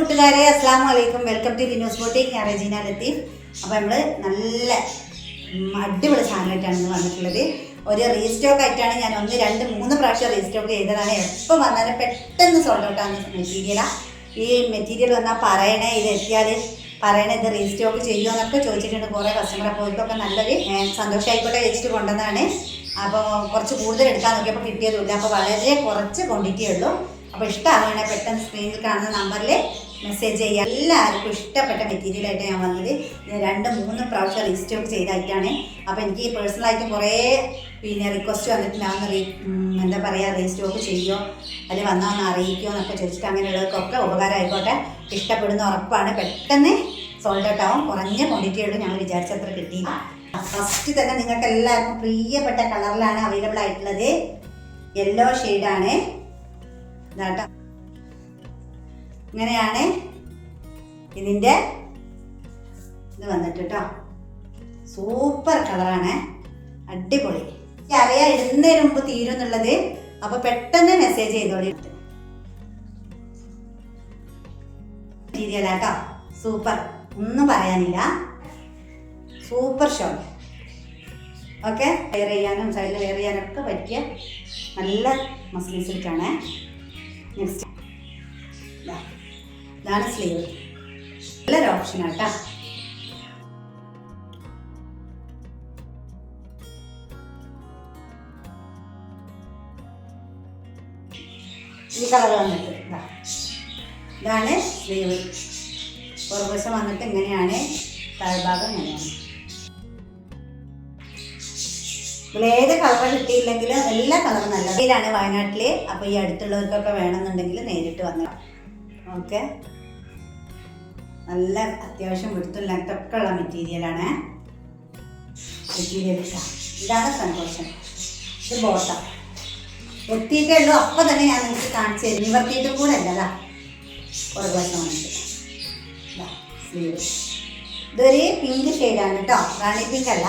കൂട്ടുകാരെ അസ്സലാമു അലൈക്കും. Welcome to Linus boutique. ഞാൻ റെജീന ലത്തീഫ്. അപ്പോൾ നമ്മൾ നല്ല അടിപൊളി സാധനമായിട്ടാണ് ഇന്ന് വന്നിട്ടുള്ളത്. ഒരു റീസ്റ്റോക്ക് ആയിട്ടാണ്. ഞാൻ 1, 2, 3 പ്രാവശ്യം റീസ്റ്റോക്ക് ചെയ്തതാണ്. എപ്പോൾ വന്നാലും പെട്ടെന്ന് സോൾഡ് ഔട്ട് ആകുന്ന മെറ്റീരിയലാണ്. ഈ മെറ്റീരിയൽ വന്നാൽ പറയണേ, ഇത് എത്തിയാൽ പറയണേ ഇത് റീസ്റ്റോക്ക് ചെയ്യുമോ എന്നൊക്കെ ചോദിച്ചിട്ടുണ്ട് കുറേ കസ്റ്റമർ. അപ്പോൾ ഇതൊക്കെ നല്ലൊരു സന്തോഷമായിക്കോട്ടെ വെച്ചിട്ട് കൊണ്ടുവന്നതാണ്. അപ്പോൾ കുറച്ച് കൂടുതൽ എടുക്കാൻ നോക്കിയപ്പോൾ കിട്ടിയതുമില്ല. അപ്പോൾ വളരെ കുറച്ച് ക്വാണ്ടിറ്റിയേ ഉള്ളൂ. അപ്പോൾ ഇഷ്ടമാവുകയാണെ പെട്ടെന്ന് സ്ക്രീനിൽ കാണുന്ന നമ്പറിൽ മെസ്സേജ് ചെയ്യുക. എല്ലാവർക്കും ഇഷ്ടപ്പെട്ട മെറ്റീരിയലായിട്ട് ഞാൻ വന്നത്. ഞാൻ 2-3 പ്രാവശ്യം റീസ്റ്റോക്ക് ചെയ്തായിട്ടാണ്. അപ്പോൾ എനിക്ക് പേഴ്സണലായിട്ടും കുറേ റിക്വസ്റ്റ് വന്നിട്ടുണ്ടാവുന്ന എന്താ പറയുക, റീസ്റ്റോക്ക് ചെയ്യുമോ അതിൽ വന്നാൽ ഒന്ന് അറിയിക്കുമോ എന്നൊക്കെ ചോദിച്ചിട്ട് അങ്ങനെയുള്ളവർക്കൊക്കെ ഉപകാരമായിക്കോട്ടെ. ഇഷ്ടപ്പെടുന്ന ഉറപ്പാണ്. പെട്ടെന്ന് സോൾഡ് ഔട്ട് ആവും. കുറഞ്ഞ ക്വാണ്ടിറ്റി ഉള്ളൂ. ഞങ്ങൾ വിചാരിച്ചത്ര കിട്ടിയില്ല. ഫസ്റ്റ് തന്നെ നിങ്ങൾക്ക് എല്ലാവർക്കും പ്രിയപ്പെട്ട കളറിലാണ് അവൈലബിൾ ആയിട്ടുള്ളത്. യെല്ലോ ഷെയ്ഡാണ് ഇതാട്ടോ. ഇങ്ങനെയാണ് ഇതിൻ്റെ ഇത് വന്നിട്ട് കേട്ടോ. സൂപ്പർ കളറാണ്, അടിപൊളി. അറിയാം ഇടുന്നതിന് മുമ്പ് തീരും എന്നുള്ളത്. അപ്പോൾ പെട്ടെന്ന് മെസ്സേജ് ചെയ്തോളി. മെറ്റീരിയലാട്ടോ, സൂപ്പർ, ഒന്നും പറയാനില്ല. Super shawl. ഓക്കെ, വെയർ ചെയ്യാനും സൈഡിൽ വെയർ ചെയ്യാനൊക്കെ പറ്റിയ നല്ല മസ്ലിൻ സിൽക്കാണ്. നെക്സ്റ്റ് ഇതാണ് സ്ലീവ്. നല്ലൊരു ഓപ്ഷനാട്ടോ. ഈ കളർ വന്നിട്ട് ഇതാണ് സ്ലീവ്. പുറകുവശം വന്നിട്ട് ഇങ്ങനെയാണ്, താഴ്ഭാഗം ഇങ്ങനെയാണ്. ഇതിലേത് കളർ കിട്ടിയില്ലെങ്കിലും എല്ലാ കളറും നല്ലത്. ഇതിലാണ് വയനാട്ടിൽ. അപ്പോൾ ഈ അടുത്തുള്ളവർക്കൊക്കെ വേണമെന്നുണ്ടെങ്കിൽ നേരിട്ട് വന്നു. ഓക്കെ, നല്ല അത്യാവശ്യം വിടുത്തും ലെങ്ത്തൊക്കെ ഉള്ള മെറ്റീരിയലാണ്. മെറ്റീരിയൽ ഇതാണ് സന്തോഷം. ഇത് ബോട്ടം എത്തിയിട്ടേ ഉള്ളൂ. അപ്പോൾ തന്നെ ഞാൻ നിങ്ങൾക്ക് കാണിച്ചു തരും. നിവർത്തിയിട്ടും കൂടെ അല്ലതാ പുറകുവശം വന്നിട്ട് സ്ലീവ്. ഇതൊരു പിങ്ക് ഷെയ്ഡാണ് കേട്ടോ. റാണി പിങ്ക് അല്ല,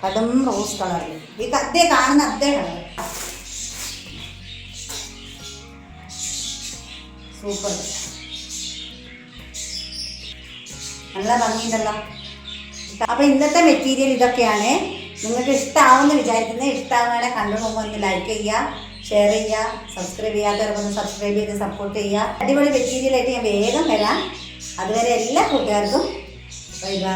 കടും റോസ് കളറിൽ. ഈ അതേ കാണുന്ന അതേ കളർ. സൂപ്പർ, നല്ല ഭംഗിയുണ്ടല്ലോ. അപ്പോൾ ഇന്നത്തെ മെറ്റീരിയൽ ഇതൊക്കെയാണ്. നിങ്ങൾക്ക് ഇഷ്ടമാവുമെന്ന് വിചാരിക്കുന്നത്. ഇഷ്ടമാവുകയാണെങ്കിൽ കണ്ടു പോകുമ്പോൾ ഒന്ന് ലൈക്ക് ചെയ്യുക, ഷെയർ ചെയ്യുക, സബ്സ്ക്രൈബ് ചെയ്യാത്തവരൊന്ന് സബ്സ്ക്രൈബ് ചെയ്ത് സപ്പോർട്ട് ചെയ്യുക. അടിപൊളി മെറ്റീരിയലായിട്ട് ഞാൻ വേഗം വരാം. അതുവരെ എല്ലാ കൂട്ടുകാർക്കും ബൈ ബൈ.